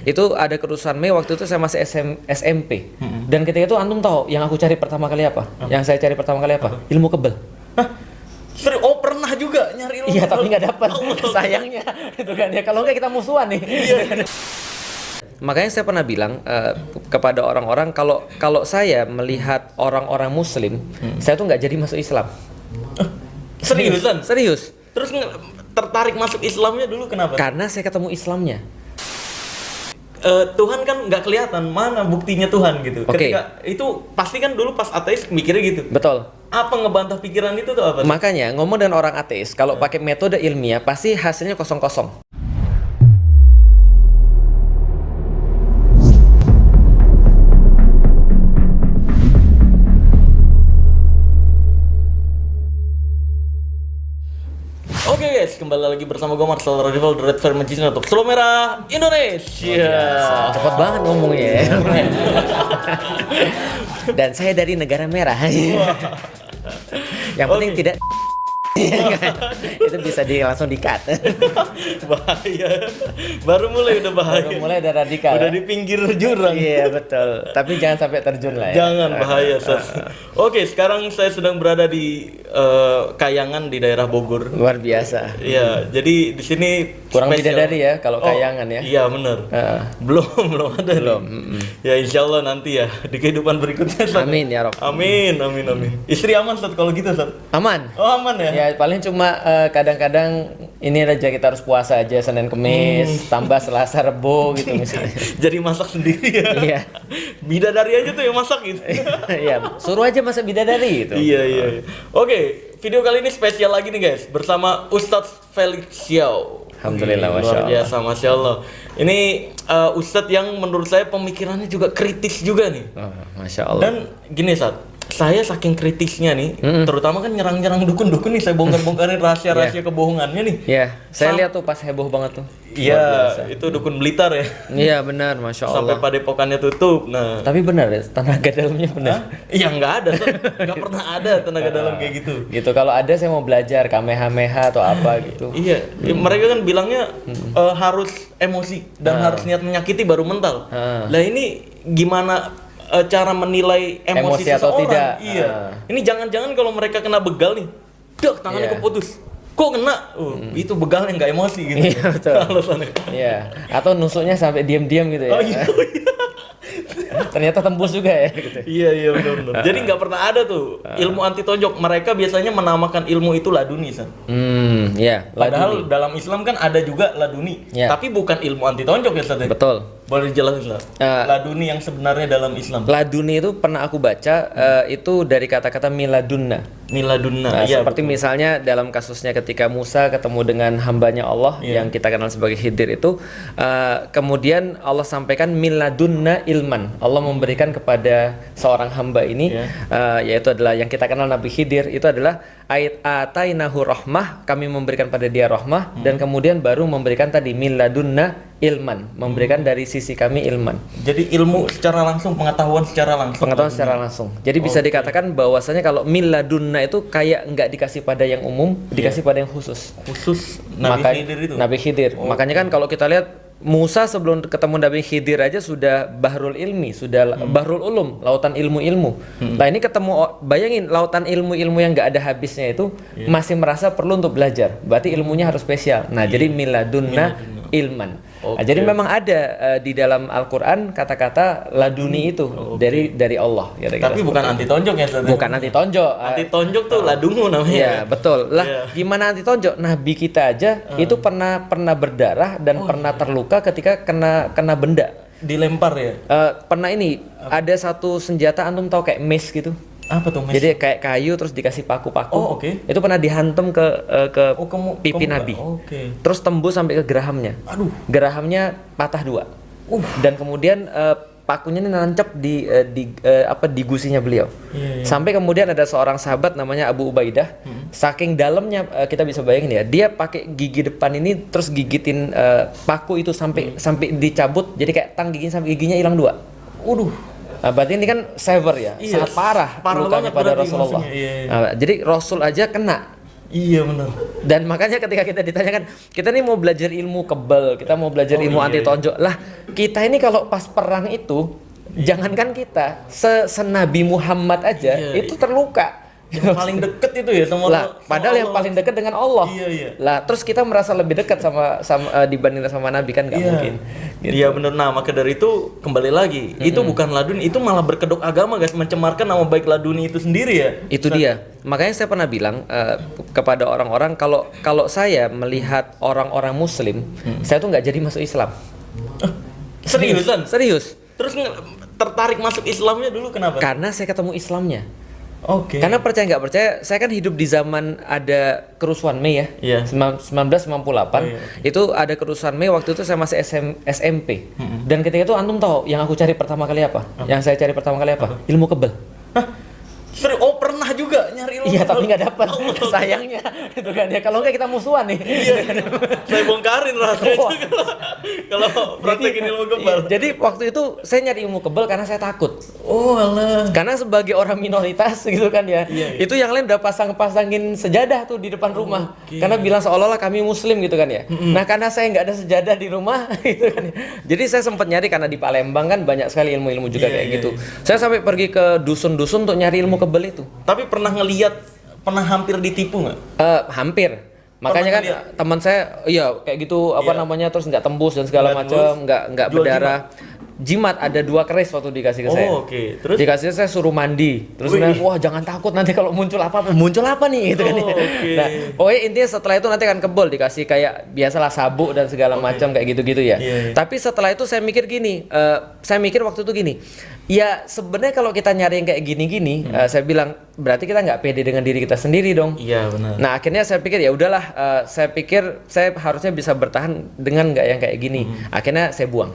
Itu ada kerusuhan Mei, waktu itu saya masih SMP. Dan ketika itu antum tahu yang aku cari pertama kali apa? Yang saya cari pertama kali apa? Ilmu kebal. Serius? Oh, pernah juga nyari ilmu Iya, kebal? tapi nggak dapat. Sayangnya itu kan ya. Kalau nggak kita musuhan nih. Makanya saya pernah bilang kepada orang-orang, kalau saya melihat orang-orang Muslim, saya tuh nggak jadi masuk Islam. Seriusan? Serius. Terus tertarik masuk Islamnya dulu kenapa? Karena saya ketemu Islamnya. Tuhan kan nggak kelihatan, mana buktinya Tuhan gitu. Oke. Ketika itu pasti kan dulu pas ateis mikirnya gitu. Betul. Apa ngebantah pikiran itu tuh apa? Makanya ngomong dengan orang ateis, kalau pakai metode ilmiah pasti hasilnya kosong-kosong. Oke guys, kembali lagi bersama gue Marcel Radival, The Red Fire Magician untuk Solo Merah Indonesia. Cepet banget ngomongnya ya. Dan saya dari negara merah. Yang penting tidak itu bisa langsung di-cut. Bahaya. Baru mulai udah bahaya. Baru mulai ada radikal. Udah di pinggir jurang. Iya betul. Tapi jangan sampai terjun lah ya. Jangan, bahaya. Oke, sekarang saya sedang berada di Kayangan di daerah Bogor. Luar biasa. Iya, jadi di sini Kurang spesial. bidadari ya kalau Kayangan ya. Iya benar. Belum ada. Belum. Ya insya Allah nanti ya di kehidupan berikutnya. Ustaz. Amin ya Rob. Amin. Istri aman Ustaz kalau gitu Ustaz? Aman. Oh aman ya? Ya paling cuma kadang-kadang ini aja kita harus puasa aja Senin Kemis, tambah Selasa Rebo gitu misalnya. Jadi masak sendiri ya? Iya. Bidadari aja tuh yang masak gitu. Iya, suruh aja masak bidadari gitu. Iya. Oke, video kali ini spesial lagi nih guys, bersama Ustadz Felix Xiao. Alhamdulillah, Masya Luar Allah. biasa, Masya Allah. Ini Ustadz yang menurut saya pemikirannya juga kritis juga nih. Oh, Masya Allah. Dan gini Ustadz, saya saking kritisnya nih, terutama kan nyerang-nyerang dukun-dukun nih, saya bongkar-bongkarin rahasia-rahasia kebohongannya nih. Iya, saya lihat tuh pas heboh banget tuh. Iya, itu dukun Blitar ya. Iya benar, Masya Allah. Sampai padepokannya tutup. Nah, Tapi benar ya, tenaga dalamnya benar. iya nggak ada, nggak pernah ada tenaga dalam kayak gitu. Gitu, kalau ada saya mau belajar Kamehameha atau apa gitu. Iya, mereka kan bilangnya harus emosi dan harus niat menyakiti baru mental. Lah ini gimana cara menilai emosi Atau seseorang? tidak? Iya. Ini jangan-jangan kalau mereka kena begal nih, dok tangannya Iya. keputus. Kok kena? Itu begalnya nggak emosi gitu. Iya, betul. Alasannya. Iya, atau nusuknya sampai diam-diam gitu ya. Oh iya. Ternyata tembus juga ya gitu. Iya benar. Jadi nggak pernah ada tuh ilmu anti tonjok. Mereka biasanya menamakan ilmu itu laduni, San. Iya, Padahal laduni. dalam Islam kan ada juga laduni, Ya. tapi bukan ilmu anti tonjok ya, San. Betul. Boleh dijelasin lah. Laduni yang sebenarnya dalam Islam. Laduni itu pernah aku baca itu dari kata-kata miladunna. Miladunna. Nah, Iya. seperti misalnya dalam kasusnya ketika Musa ketemu dengan hambanya Allah yang kita kenal sebagai Khidir itu, kemudian Allah sampaikan miladunna ilman. Allah memberikan kepada seorang hamba ini, yaitu adalah yang kita kenal Nabi Khidir, itu adalah ayat atainahu rahmah, kami memberikan pada dia rahmah, dan kemudian baru memberikan tadi miladunna ilman, memberikan dari sisi kami ilman. Jadi ilmu secara langsung, pengetahuan secara langsung. Pengetahuan secara langsung. Jadi bisa dikatakan bahwasanya kalau miladunna itu kayak nggak dikasih pada yang umum, dikasih pada yang khusus. Khusus Nabi Khidir itu. Nabi Khidir. Makanya kan kalau kita lihat Musa sebelum ketemu Nabi Khidir aja sudah bahrul ilmi, sudah bahrul ulum, lautan ilmu-ilmu. Nah ini ketemu, bayangin lautan ilmu-ilmu yang nggak ada habisnya itu masih merasa perlu untuk belajar. Berarti ilmunya harus spesial. Nah jadi miladunna ilman. Nah, jadi memang ada di dalam Al-Quran kata-kata laduni itu dari Allah. Tapi bukan anti tonjok ya, San? Bukan anti tonjok. Anti tonjok tuh ladungu namanya. Iya betul lah. Gimana anti tonjok? Nabi kita aja itu pernah berdarah dan pernah terluka ketika kena benda. Dilempar ya. Pernah ini ada satu senjata antum tahu kayak mace gitu. Apa tuh? Jadi kayak kayu terus dikasih paku-paku. Oh, oke. Itu pernah dihantam ke pipi Nabi. Oke. Terus tembus sampai ke gerahamnya. Aduh. Gerahamnya patah dua. Dan kemudian pakunya ini nancap di gusinya beliau. Iya. Sampai kemudian ada seorang sahabat namanya Abu Ubaidah. Saking dalamnya kita bisa bayangin ya, dia pakai gigi depan ini terus gigitin paku itu sampai dicabut. Jadi kayak tang giginya sampai giginya hilang dua. Waduh. Nah, berarti ini kan sever ya, sangat parah lukanya banget pada berarti Rasulullah. maksudnya, iya. Nah, jadi Rasul aja kena Iya benar. Dan makanya ketika kita ditanyakan, kita nih mau belajar ilmu kebal, kita mau belajar ilmu anti tonjok. Lah, kita ini kalau pas perang itu, jangankan kita, senabi Muhammad aja itu terluka. Yang paling deket itu ya sama lah, padahal Allah. yang paling dekat dengan Allah. Iya. Lah, terus kita merasa lebih dekat sama dibanding sama Nabi, kan nggak mungkin. Gitu. Iya benar. Nah, maka dari itu kembali lagi, itu bukan laduni, itu malah berkedok agama guys, mencemarkan nama baik laduni itu sendiri ya. Itu dia. Makanya saya pernah bilang kepada orang-orang, kalau saya melihat orang-orang Muslim, saya tuh nggak jadi masuk Islam. Seriusan? Serius. Terus tertarik masuk Islamnya dulu kenapa? Karena saya ketemu Islamnya. Oke. Karena percaya nggak percaya, saya kan hidup di zaman ada kerusuhan Mei ya, Iya. 1998. Itu ada kerusuhan Mei, waktu itu saya masih SMP. Dan ketika itu antum tahu yang aku cari pertama kali apa? Yang saya cari pertama kali apa? Ilmu kebal. Serius? Oh pernah juga nyari ilmu Iya, kebal? tapi nggak dapat. Sayangnya, itu kan ya. Kalau nggak kita musuhan nih. Iya. Saya bongkarin rasanya Wah. kalau praktekin ilmu kebal. Jadi waktu itu saya nyari ilmu kebal karena saya takut. Oh alah. Karena sebagai orang minoritas gitu kan ya, Iya. itu yang lain udah pasangin sejadah tuh di depan rumah. Oke. Karena bilang seolah-olah kami muslim gitu kan ya. Nah karena saya nggak ada sejadah di rumah gitu kan ya. Jadi saya sempat nyari, karena di Palembang kan banyak sekali ilmu-ilmu juga kayak gitu. Saya sampai pergi ke dusun-dusun untuk nyari ilmu kebal itu. Tapi pernah hampir ditipu nggak? Hampir. Makanya kan ngeliat? teman saya, iya kayak gitu namanya, terus nggak tembus dan segala Nggak macam, nggak Jual berdarah. Jimat ada 2 keris waktu dikasih ke saya. Oke. Terus? Dikasih saya suruh mandi. Terus Wih. bilang, wah jangan takut nanti kalau muncul apa-apa. Muncul apa nih gitu kan. Oke. Nah, pokoknya intinya setelah itu nanti akan kebal, dikasih kayak biasalah sabuk dan segala macam kayak gitu-gitu ya. Iya. Tapi setelah itu saya mikir gini, saya mikir waktu itu gini. Ya sebenarnya kalau kita nyari yang kayak gini-gini, saya bilang berarti kita nggak pede dengan diri kita sendiri dong. Iya benar. Nah akhirnya saya pikir ya udahlah, saya pikir saya harusnya bisa bertahan dengan nggak yang kayak gini. Akhirnya saya buang.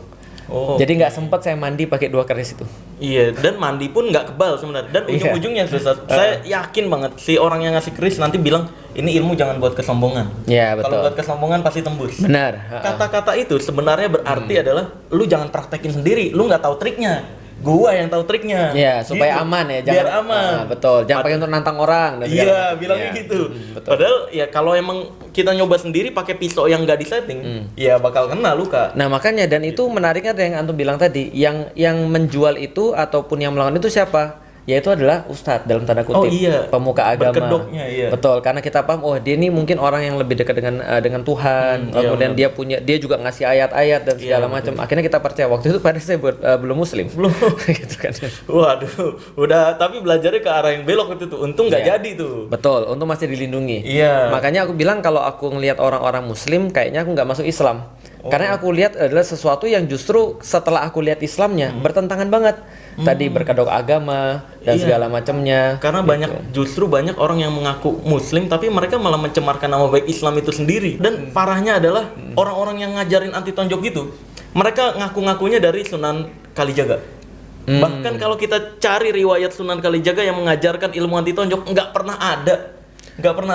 Oh. Jadi nggak sempat saya mandi pakai 2 keris itu. Iya, dan mandi pun nggak kebal sebenarnya. Dan ujung-ujungnya Ustaz, saya yakin banget si orang yang ngasih keris nanti bilang ini ilmu jangan buat kesombongan. Ya betul. Kalau buat kesombongan pasti tembus. Benar. Kata-kata itu sebenarnya berarti adalah lu jangan praktekin sendiri, lu nggak tahu triknya. Gua yang tahu triknya. Ya supaya Gitu. aman ya. Biar aman. Betul. Jangan pakai untuk nantang orang. Dan segala Iya, macam. bilangnya Ya. gitu. Betul. Padahal ya kalau emang kita nyoba sendiri pakai pisau yang nggak disetting, ya bakal kena luka. Nah makanya, dan itu menariknya ada yang antum bilang tadi, yang menjual itu ataupun yang melakukan itu siapa? Yaitu adalah ustadz dalam tanda kutip, Oh, iya. pemuka agama. Berkedoknya, iya. Betul, karena kita paham, oh dia ini mungkin orang yang lebih dekat dengan Tuhan, kemudian dia juga ngasih ayat-ayat dan segala macam. Akhirnya kita percaya. Waktu itu pada saya belum muslim, gitu kan. Waduh, udah tapi belajarnya ke arah yang belok itu tuh. Untung nggak jadi tuh. Betul, untung masih dilindungi. Iya. Makanya aku bilang kalau aku ngelihat orang-orang muslim, kayaknya aku nggak masuk Islam. Karena aku lihat adalah sesuatu yang justru setelah aku lihat Islamnya bertentangan banget. Tadi berkedok agama dan segala macamnya. Karena justru banyak orang yang mengaku muslim tapi mereka malah mencemarkan nama baik Islam itu sendiri. Dan parahnya adalah orang-orang yang ngajarin anti tonjok gitu, mereka ngaku-ngakunya dari Sunan Kalijaga. Bahkan kalau kita cari riwayat Sunan Kalijaga yang mengajarkan ilmu anti tonjok, nggak pernah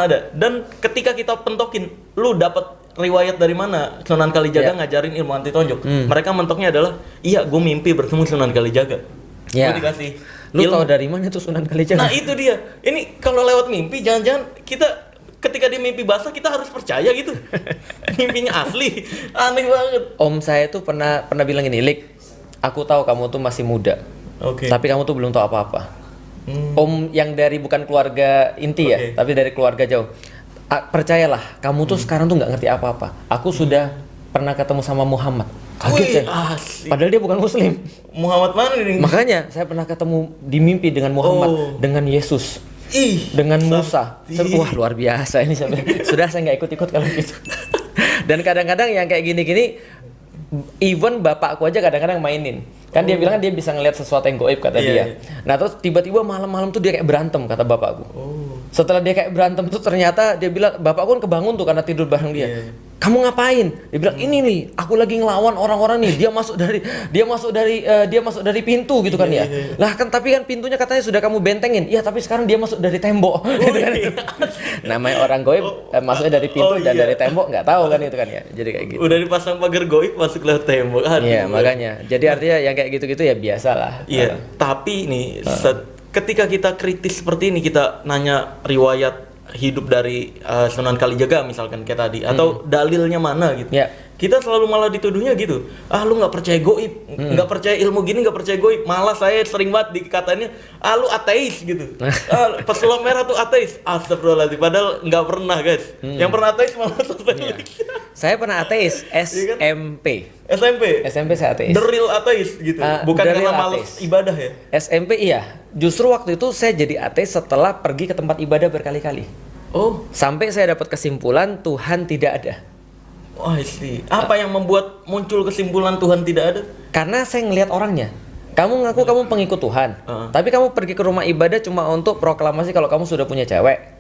ada. Dan ketika kita pentokin, lu dapat riwayat dari mana Sunan Kalijaga ngajarin ilmu anti tonjok? Mereka mentoknya adalah, iya gue mimpi bertemu Sunan Kalijaga. Ya. Gue dikasih Lu ilmu. tahu dari mana itu Sunan Kalijaga? Nah itu dia. Ini kalau lewat mimpi, jangan-jangan kita ketika di mimpi basah kita harus percaya gitu. Mimpinya asli. Aneh banget. Om saya tuh pernah bilang gini, Lik, aku tahu kamu tuh masih muda, Oke. tapi kamu tuh belum tahu apa-apa. Om yang dari bukan keluarga inti ya, tapi dari keluarga jauh. Percayalah, kamu tuh sekarang tuh nggak ngerti apa-apa. Aku sudah pernah ketemu sama Muhammad. Kaget saya. Asli. Padahal dia bukan muslim. Muhammad mana nih? Makanya saya pernah ketemu di mimpi dengan Muhammad, dengan Yesus, Ih, dengan Musa. Wah luar biasa ini. Sudah saya nggak ikut-ikut kalau gitu. Dan kadang-kadang yang kayak gini-gini, even bapakku aja kadang-kadang mainin. Kan dia bilang kan dia bisa ngelihat sesuatu yang goib kata dia. Nah terus tiba-tiba malam-malam tuh dia kayak berantem kata bapakku. Setelah dia kayak berantem tuh ternyata dia bilang, bapakku kan kebangun tuh karena tidur bareng dia. Kamu ngapain? Dia bilang, ini nih aku lagi ngelawan orang-orang nih. Dia masuk dari pintu gitu kan ya. Lah kan tapi kan pintunya katanya sudah kamu bentengin. Iya tapi sekarang dia masuk dari tembok. Gitu kan. Namanya orang goib masuknya dari pintu dan dari tembok nggak tahu kan itu kan ya. Jadi kayak gitu. Udah dipasang pagar goib masuk lewat tembok. Iya makanya. Jadi artinya yang kayak gitu-gitu ya biasalah. Iya. Tapi nih ketika kita kritis seperti ini, kita nanya riwayat hidup dari Sunan Kalijaga misalkan kayak tadi, atau dalilnya mana gitu. Ya. Kita selalu malah dituduhnya gitu. Lu nggak percaya goib, nggak percaya ilmu gini, nggak percaya goib. Malah saya sering banget dikatanya, lu ateis gitu. Pesulap merah tuh ateis. Astagfirullahaladzim. Padahal nggak pernah guys. Yang pernah ateis malah Felix. Saya pernah ateis SMP. SMP saya ateis. The real ateis gitu. Bukan the karena real malas ateis. ibadah ya. SMP iya. Justru waktu itu saya jadi ateis setelah pergi ke tempat ibadah berkali-kali. Oh, Sampai saya dapat kesimpulan Tuhan tidak ada. oh I see. Apa yang membuat muncul kesimpulan Tuhan tidak ada? Karena saya ngelihat orangnya. Kamu ngaku kamu pengikut Tuhan, tapi kamu pergi ke rumah ibadah cuma untuk proklamasi kalau kamu sudah punya cewek.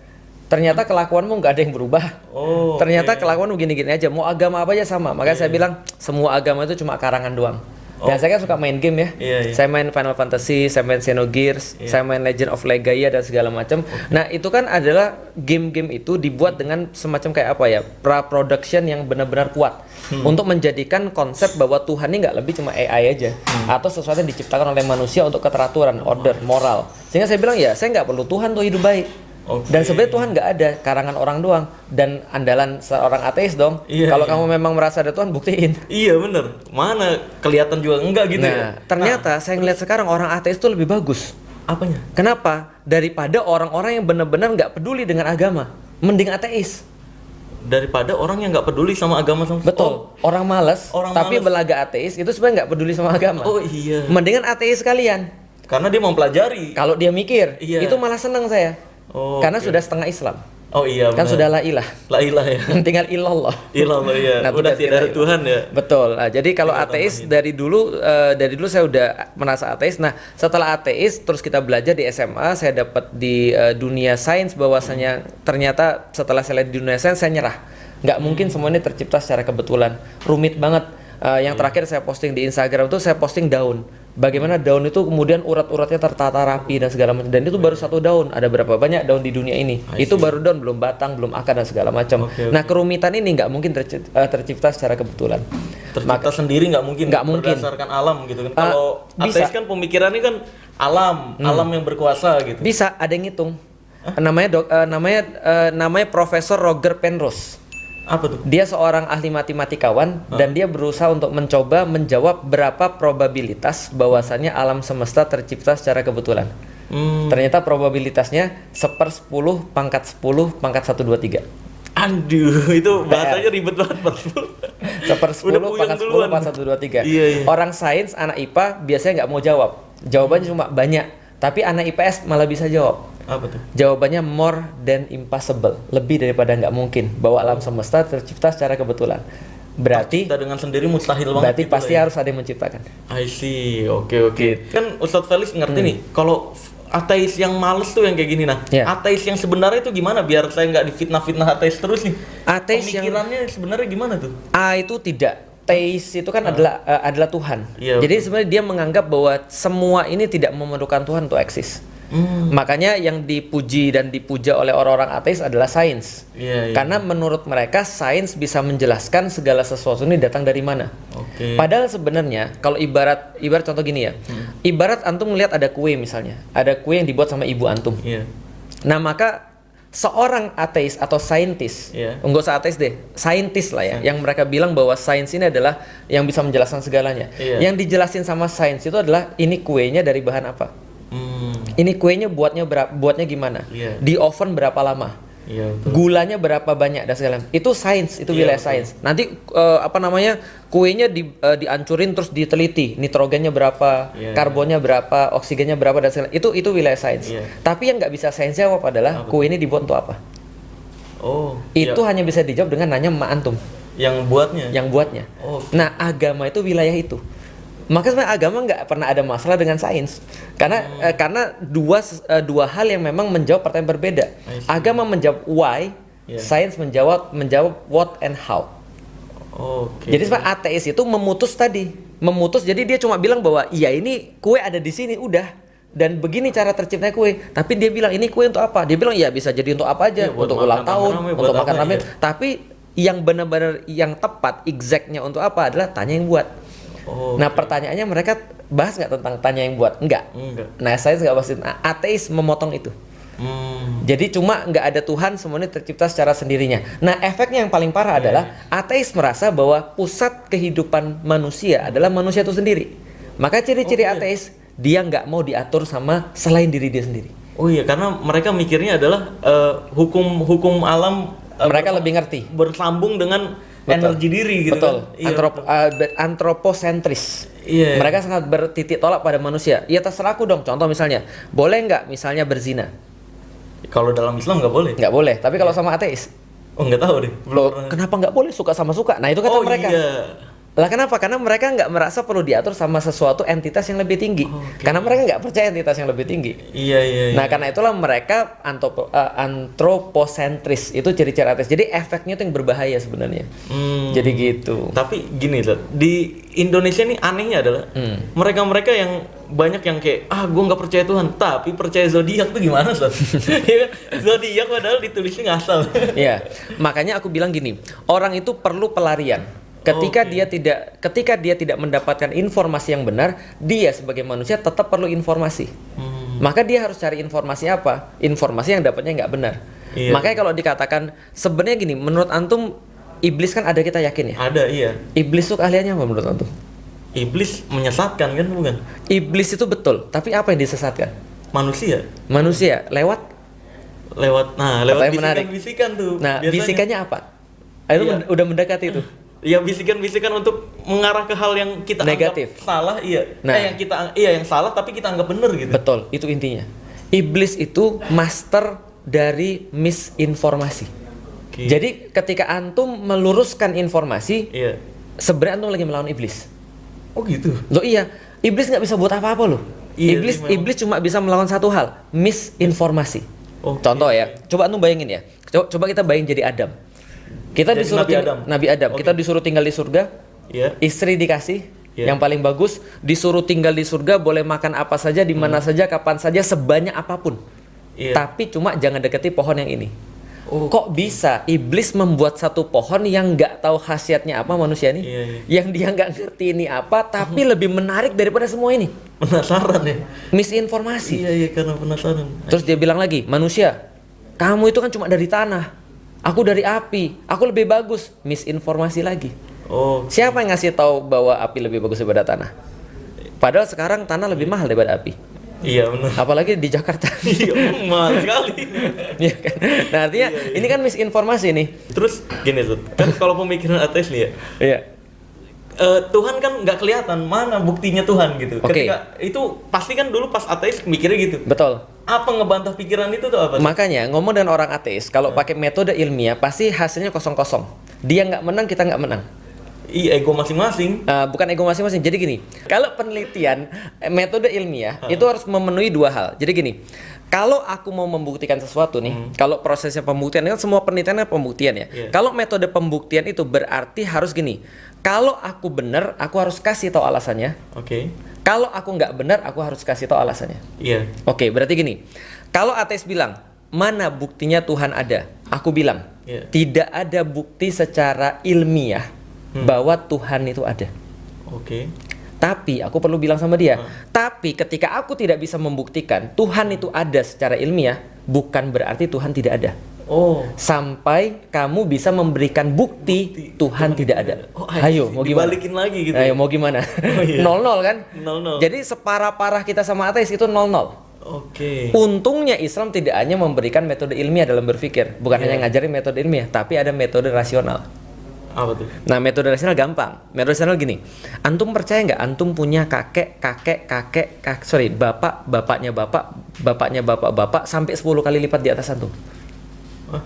Ternyata kelakuanmu nggak ada yang berubah. Oh, Ternyata kelakuanmu gini-gini aja. Mau agama apa aja sama. Makanya saya bilang semua agama itu cuma karangan doang. Dan saya kan suka main game ya. Iya. Saya main Final Fantasy, saya main Xenogears, saya main Legend of Legaia dan segala macam. Nah, itu kan adalah game-game itu dibuat dengan semacam kayak apa ya? Pra-production yang benar-benar kuat untuk menjadikan konsep bahwa Tuhan ini nggak lebih cuma AI aja atau sesuatu yang diciptakan oleh manusia untuk keteraturan, order, moral. Sehingga saya bilang ya, saya nggak perlu Tuhan untuk hidup baik. Dan sebenarnya Tuhan nggak ada, karangan orang doang dan andalan seorang ateis dong. Kalau kamu memang merasa ada Tuhan, buktiin. Iya bener, mana kelihatan juga enggak gitu ya. Ternyata saya ngeliat sekarang orang ateis itu lebih bagus. Apanya? Kenapa? Daripada orang-orang yang benar-benar nggak peduli dengan agama, mending ateis. Daripada orang yang nggak peduli sama agama sama. Betul. Orang malas, tapi belaga ateis itu sebenarnya nggak peduli sama agama. Oh iya. Mendingan ateis sekalian. Karena dia mempelajari. Kalau dia mikir, itu malah seneng saya. Karena sudah setengah Islam. Oh iya. Kan sudah la ilah. La ilah ya. Tinggal ilallah. Ilallah ya. Nah, udah tidak ada Tuhan ya. Betul. Nah, jadi kalau ateis dari dulu saya udah merasa ateis. Nah, setelah ateis terus kita belajar di SMA, saya dapat di dunia sains bahwasanya ternyata setelah saya lihat di dunia sains saya nyerah. Nggak mungkin semuanya tercipta secara kebetulan. Rumit banget. Yang terakhir saya posting di Instagram itu saya posting daun. Bagaimana daun itu kemudian urat-uratnya tertata rapi dan segala macam, dan itu baru satu daun. Ada berapa banyak daun di dunia ini? Itu baru daun, belum batang, belum akar dan segala macam. Nah, kerumitan ini nggak mungkin tercipta secara kebetulan. Tercipta sendiri nggak mungkin. Berdasarkan alam gitu kan. Kalau ateis kan pemikirannya kan alam yang berkuasa gitu. Bisa, ada yang ngitung. Namanya Profesor Roger Penrose. Apa tuh? Dia seorang ahli matematikawan dan dia berusaha untuk mencoba menjawab berapa probabilitas bahwasannya alam semesta tercipta secara kebetulan. Ternyata probabilitasnya 1/10 pangkat 10 pangkat 123. Aduh, itu bahasanya ribet banget. 1/10 pangkat 10 pangkat 123. Iya. Orang sains, anak IPA biasanya nggak mau jawab. Jawabannya cuma banyak. Tapi anak IPS malah bisa jawab. Apa tuh? Jawabannya more than impossible, lebih daripada nggak mungkin bahwa alam semesta tercipta secara kebetulan. Berarti kita dengan sendiri mustahil banget. Berarti pasti harus ada yang menciptakan. I see, oke. Kan Ustadz Felix ngerti nih, kalau ateis yang males tuh yang kayak gini ateis yang sebenarnya itu gimana biar saya nggak difitnah-fitnah ateis terus nih? Ateis pemikirannya sebenarnya gimana tuh? Itu tidak. Teis itu kan adalah Tuhan. Iya, jadi sebenarnya dia menganggap bahwa semua ini tidak memerlukan Tuhan untuk eksis. Makanya yang dipuji dan dipuja oleh orang-orang ateis adalah sains. Karena menurut mereka sains bisa menjelaskan segala sesuatu ini datang dari mana. Padahal sebenarnya kalau ibarat contoh gini ya. Ibarat antum melihat ada kue misalnya. Ada kue yang dibuat sama ibu antum. Nah, maka seorang ateis atau saintis, enggak usah ateis deh, saintis lah ya, yang mereka bilang bahwa sains ini adalah yang bisa menjelaskan segalanya. Yang dijelasin sama sains itu adalah ini kuenya dari bahan apa. Ini kuenya buatnya gimana? Di oven berapa lama? Gulanya berapa banyak dan segala macam. Itu sains, itu wilayah sains. Nanti kuenya dihancurin terus diteliti, nitrogennya berapa, karbonnya berapa, oksigennya berapa dan segala. Itu wilayah sains. Tapi yang nggak bisa sains jawab adalah kue ini dibuat untuk apa? Itu hanya bisa dijawab dengan nanya emak antum. Yang buatnya. Nah, agama itu wilayah itu. Maka sebenarnya agama nggak pernah ada masalah dengan sains, karena dua hal yang memang menjawab pertanyaan berbeda. Agama menjawab why, sains menjawab what and how. Jadi sebenarnya ateis itu memutus. Jadi dia cuma bilang bahwa iya ini kue ada di sini udah, dan begini cara terciptanya kue. Tapi dia bilang ini kue untuk apa? Dia bilang ya bisa jadi untuk apa aja, untuk ulang tahun, untuk makan ramen. Tapi yang benar-benar yang tepat, exactnya untuk apa adalah tanya yang buat. Nah, pertanyaannya mereka bahas nggak tentang tanya yang buat? Enggak. Nah, saya nggak pasti. Ateis memotong itu. Jadi cuma nggak ada Tuhan, semuanya tercipta secara sendirinya. Nah, efeknya yang paling parah adalah ateis merasa bahwa pusat kehidupan manusia adalah manusia itu sendiri. Maka ciri-ciri ateis, dia nggak mau diatur sama selain diri dia sendiri. Oh iya, karena mereka mikirnya adalah hukum alam Mereka lebih ngerti. bersambung dengan energi diri gitu. Betul. Kan? Iya, Antroposentris. Iya. Mereka sangat bertitik tolak pada manusia. Ya terserah aku dong. Contoh misalnya, boleh nggak misalnya berzina? Kalau dalam Islam nggak boleh. Nggak boleh. Tapi kalau sama ateis, Oh nggak tahu deh. loh, kenapa nggak boleh suka sama suka? Nah itu kata mereka. Iya. Lah kenapa? Karena mereka nggak merasa perlu diatur sama sesuatu entitas yang lebih tinggi. Karena mereka nggak percaya entitas yang lebih tinggi. Iya. Nah karena itulah mereka antroposentris, itu ciri-ciri ateis. Jadi efeknya itu yang berbahaya sebenarnya. Jadi gitu. Tapi gini loh, di Indonesia nih anehnya adalah mereka-mereka yang banyak yang kayak gue nggak percaya Tuhan tapi percaya zodiak tuh gimana Sob? Ya kan? Zodiak padahal ditulisnya ngasal. Iya, makanya aku bilang gini, orang itu perlu pelarian. Ketika dia tidak mendapatkan informasi yang benar, dia sebagai manusia tetap perlu informasi. Maka dia harus cari informasi apa? Informasi yang dapatnya nggak benar. Iya. Makanya kalau dikatakan sebenarnya gini, menurut antum iblis kan ada, kita yakin ya? Ada, iya. Iblis tuh keahliannya apa menurut antum? Iblis menyesatkan kan, bukan? Iblis itu betul, tapi apa yang disesatkan? Manusia Lewat Katanya menarik. bisikan-bisikan tuh. Nah, biasanya. bisikannya apa? Itu Iya. udah mendekati itu. Ya bisikan-bisikan untuk mengarah ke hal yang kita Negatif. anggap salah, iya. Nah. Yang salah tapi kita anggap benar gitu. Betul, itu intinya. Iblis itu master dari misinformasi. Oke. Jadi ketika antum meluruskan informasi, Iya. sebenarnya antum lagi melawan iblis. Oh gitu. Loh iya, iblis nggak bisa buat apa-apa loh. Iya, iblis memang. iblis cuma bisa melawan satu hal, misinformasi. Oke. Contoh ya, coba antum bayangin ya. Coba kita bayangin jadi Adam. Kita Jadi disuruh Nabi Adam. Oke. Kita disuruh tinggal di surga. Iya. Istri dikasih Iya. yang paling bagus, disuruh tinggal di surga, boleh makan apa saja, di mana saja, kapan saja, sebanyak apapun. Iya. Tapi cuma jangan deketi pohon yang ini. Oh. Kok bisa iblis membuat satu pohon yang nggak tahu khasiatnya apa manusia ini, Iya. yang dia nggak ngerti ini apa, tapi lebih menarik daripada semua ini, Penasaran ya? misinformasi. Iya, karena penasaran. Terus dia bilang lagi, manusia, kamu itu kan cuma dari tanah, aku dari api, aku lebih bagus, misinformasi lagi. Oh. Siapa yang ngasih tahu bahwa api lebih bagus daripada tanah? Padahal sekarang tanah lebih mahal daripada api. Iya benar. Apalagi di Jakarta. Iya, mahal sekali. Iya kan? Nah artinya ini kan misinformasi nih. Terus gini tuh, kan kalau pemikiran ateis nih ya, Iya. Tuhan kan nggak kelihatan, mana buktinya Tuhan gitu. Oke. Ketika itu pasti kan dulu pas ateis mikirnya gitu. Betul. Apa ngebantah pikiran itu tuh apa? Makanya ngomong dengan orang ateis, kalau pakai metode ilmiah pasti hasilnya kosong-kosong. Dia nggak menang, kita nggak menang. Iya, ego masing-masing. Bukan ego masing-masing. Jadi gini, kalau penelitian metode ilmiah itu harus memenuhi dua hal. Jadi gini, kalau aku mau membuktikan sesuatu nih, kalau prosesnya pembuktian kan semua penelitiannya pembuktian ya. Iya. Kalau metode pembuktian itu berarti harus gini. Kalau aku benar, aku harus kasih tahu alasannya. Oke. Kalau aku nggak benar, aku harus kasih tahu alasannya. Iya. Oke, berarti gini. Kalau ateis bilang, mana buktinya Tuhan ada? Aku bilang, Iya. tidak ada bukti secara ilmiah bahwa Tuhan itu ada. Oke. Tapi aku perlu bilang sama dia, tapi ketika aku tidak bisa membuktikan Tuhan itu ada secara ilmiah, bukan berarti Tuhan tidak ada. Oh. Sampai kamu bisa memberikan bukti Tuhan tidak ada. Oh, Ayo, mau gimana? dibalikin lagi gitu. Ayo, mau gimana? Oh, iya. 0-0 kan? 0-0. Jadi separah-parah kita sama ateis itu 0-0. Oke. Untungnya Islam tidak hanya memberikan metode ilmiah dalam berpikir, bukan Iya. hanya ngajarin metode ilmiah, tapi ada metode rasional. Apa tuh? Nah, metode rasional gampang. Metode rasional gini, antum percaya nggak? Antum punya bapaknya bapak sampai 10 kali lipat di atas antum. Hah?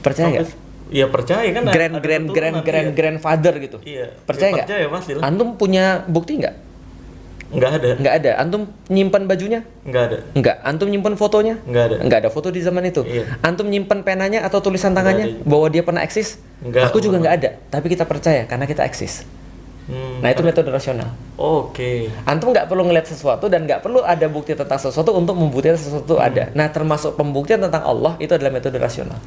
Percaya nggak? Iya percaya kan. ada keturunan, iya. Grandfather gitu. Iya. Percaya Ya, nggak? percaya pasti lah. Antum punya bukti nggak? Nggak ada. Nggak ada. Antum nyimpan bajunya? Nggak ada. Nggak. Antum nyimpan fotonya? Nggak ada. Nggak ada foto di zaman itu. Iya. Antum nyimpan penanya atau tulisan Nggak tangannya ada. bahwa dia pernah eksis? Nggak. Aku juga nggak ada. Tapi kita percaya karena kita eksis. Nah itu metode rasional. Oke. Antum nggak perlu ngeliat sesuatu dan nggak perlu ada bukti tentang sesuatu untuk membuktikan sesuatu ada. Nah termasuk pembuktian tentang Allah itu adalah metode rasional.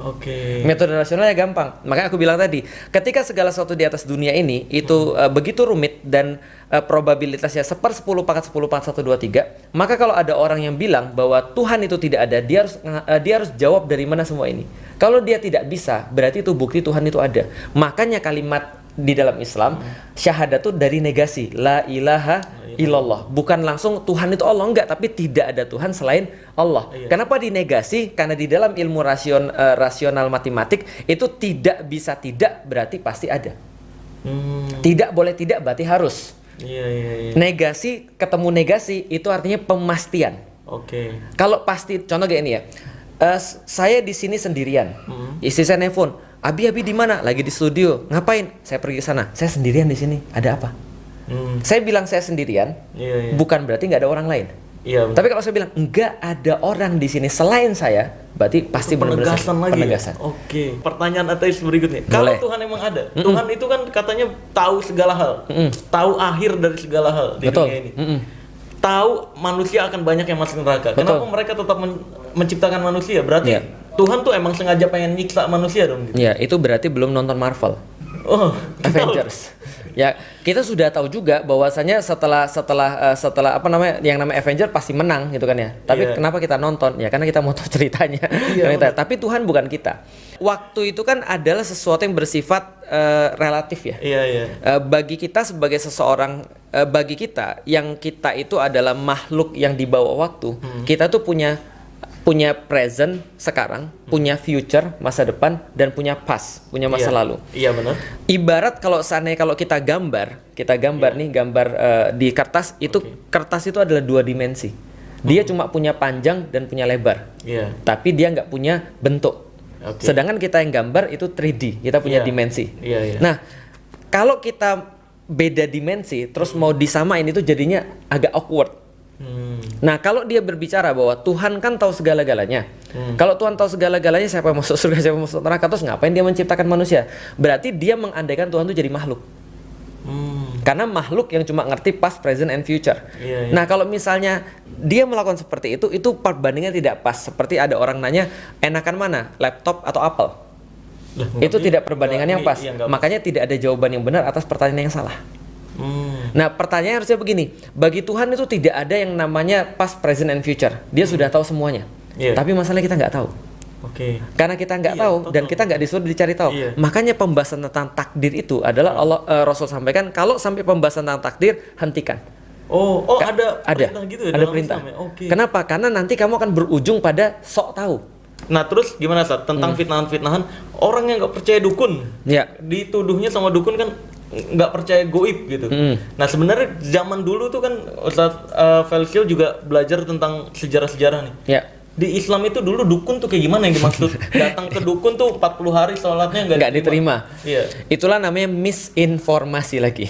Oke. Metode rasionalnya gampang. Makanya aku bilang tadi, ketika segala sesuatu di atas dunia ini itu begitu rumit dan probabilitasnya 1/10 pangkat 10 pangkat 1 2 3, maka kalau ada orang yang bilang bahwa Tuhan itu tidak ada, dia harus jawab dari mana semua ini. Kalau dia tidak bisa, berarti itu bukti Tuhan itu ada. Makanya kalimat di dalam Islam syahadat itu dari negasi, la ilaha illallah, bukan langsung Tuhan itu Allah, enggak, tapi tidak ada Tuhan selain Allah. Kenapa dinegasi? Karena di dalam ilmu rasional matematik itu tidak bisa tidak berarti pasti ada. Tidak boleh tidak berarti harus. Negasi ketemu negasi itu artinya pemastian. Kalau pasti, contoh kayak ini ya, saya di sini sendirian, istri saya nelfon, Abi di mana? Lagi di studio. Ngapain? Saya pergi ke sana. Saya sendirian di sini. Ada apa? Saya bilang saya sendirian, bukan berarti nggak ada orang lain. Tapi kalau saya bilang nggak ada orang di sini selain saya, berarti pasti benar-benar penegasan. Pertanyaan ateis berikutnya. Kalau Tuhan emang ada, Tuhan itu kan katanya tahu segala hal, tahu akhir dari segala hal di dunia ini. Tahu manusia akan banyak yang masuk neraka. Kenapa mereka tetap menciptakan manusia? Berarti Tuhan tuh emang sengaja pengen nyiksa manusia dong gitu. Ya, itu berarti belum nonton Marvel. Avengers. Ya, kita sudah tahu juga bahwasanya setelah apa namanya, yang namanya Avenger pasti menang gitu kan ya. Tapi kenapa kita nonton? Ya karena kita mau tahu ceritanya. Tapi Tuhan bukan kita. Waktu itu kan adalah sesuatu yang bersifat relatif ya. Bagi kita sebagai seseorang, bagi kita yang kita itu adalah makhluk yang dibawa waktu. Kita tuh punya present sekarang, punya future masa depan, dan punya past, punya masa lalu. Iya benar. Ibarat kalau seandainya kalau kita gambar nih, gambar di kertas itu, kertas itu adalah 2 dimensi. Dia cuma punya panjang dan punya lebar. Tapi dia nggak punya bentuk. Sedangkan kita yang gambar itu 3D, kita punya dimensi. Nah, kalau kita beda dimensi terus mau disamain itu jadinya agak awkward. Nah, kalau dia berbicara bahwa Tuhan kan tahu segala-galanya. Kalau Tuhan tahu segala-galanya, siapa yang masuk surga, siapa yang masuk neraka, terus ngapain dia menciptakan manusia? Berarti dia mengandaikan Tuhan itu jadi makhluk. Karena makhluk yang cuma ngerti past, present, and future. Nah, kalau misalnya dia melakukan seperti itu perbandingannya tidak pas. Seperti ada orang nanya, enakan mana, laptop atau Apple? Itu tidak perbandingan yang pas. Makanya tidak ada jawaban yang benar atas pertanyaan yang salah. Nah, pertanyaan harusnya begini, bagi Tuhan itu tidak ada yang namanya past, present, and future. Dia sudah tahu semuanya. Tapi masalahnya kita nggak tahu. Karena kita nggak tahu dan kita nggak disuruh dicari tahu. Makanya pembahasan tentang takdir itu adalah Rasul sampaikan, kalau sampai pembahasan tentang takdir, hentikan. Ada perintah. Kenapa? Karena nanti kamu akan berujung pada sok tahu. Nah, terus gimana Ustaz tentang fitnahan-fitnahan orang yang nggak percaya dukun? Dituduhnya sama dukun kan nggak percaya goib gitu. Nah, sebenarnya zaman dulu tuh kan Ustaz Felsio juga belajar tentang sejarah-sejarah nih. Di Islam itu dulu dukun tuh kayak gimana yang dimaksud? Datang ke dukun tuh 40 hari sholatnya nggak diterima. Itulah namanya misinformasi lagi.